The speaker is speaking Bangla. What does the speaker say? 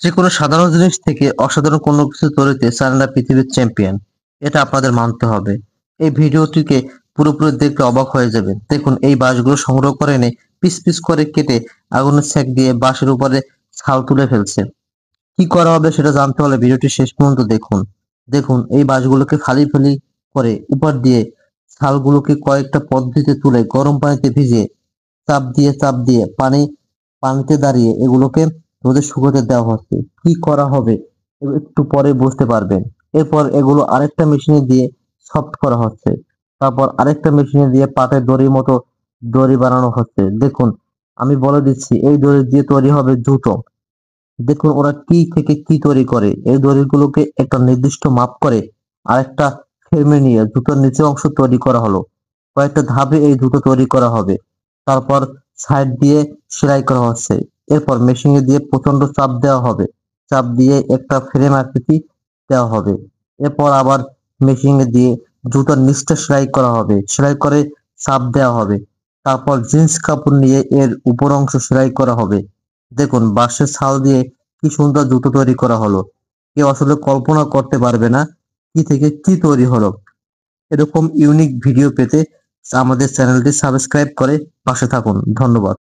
যে কোনো সাধারণ জিনিস থেকে অসাধারণ কোনো কিছু তৈরিতে চায়নারা পৃথিবীর চ্যাম্পিয়ন, এটা আপনাদের মানতে হবে। এই ভিডিওটিকে পুরোপুরি দেখলে অবাক হয়ে যাবেন। দেখুন, এই বাঁশগুলো সংগ্রহ করে এনে পিস পিস করে কেটে আগুনের সেক দিয়ে বাঁশের উপরে ছাল তুলে ফেলছে। কি করা হবে সেটা জানতে হলে ভিডিওটি শেষ পর্যন্ত দেখুন। দেখুন, এই বাঁশগুলোকে ফালি ফালি করে উপর দিয়ে ছালগুলোকে কয়েকটা পদ্ধতিতে তুলে গরম পানিতে ভিজিয়ে চাপ দিয়ে পানিতে দাঁড়িয়ে এগুলোকে রোদে শুকোতে দেওয়া হচ্ছে। কি করা হবে একটু পরে বুঝতে পারবেন। এরপর এগুলো আরেকটা মেশিনে দিয়ে সফট করা হচ্ছে। তারপর আরেকটা মেশিনে দিয়ে পাটের দড়ির মতো দড়ি বানানো হচ্ছে। দেখুন, আমি বলে দিচ্ছি, এই দড়ি দিয়ে তৈরি হবে জুতো। দেখুন ওরা কি থেকে কি তৈরি করে। এই দড়িগুলোকে একটা নির্দিষ্ট মাপ করে আরেকটা ফ্রেমে নিয়ে জুতোর নিচের অংশ তৈরি করা হলো। কয়েকটা ধাপে এই জুতো তৈরি করা হবে। তারপর সাইড দিয়ে সেলাই করা হচ্ছে। এরপর মেশিনে দিয়ে প্রচন্ড চাপ দেওয়া হবে। চাপ দিয়ে একটা ফ্রেম আকৃতি দেওয়া হবে। এরপর আবার মেশিনে দিয়ে জুতার নিচটা সেলাই করা হবে। সেলাই করে চাপ দেওয়া হবে। তারপর জিন্স কাপড় নিয়ে এর উপর অংশ সেলাই করা হবে। দেখুন, বাঁশের ছাল দিয়ে কি সুন্দর জুতো তৈরি করা হলো। কেউ আসলে কল্পনা করতে পারবে না কি থেকে কি তৈরি হলো। এরকম ইউনিক ভিডিও পেতে আমাদের চ্যানেলটি সাবস্ক্রাইব করে পাশে থাকুন। ধন্যবাদ।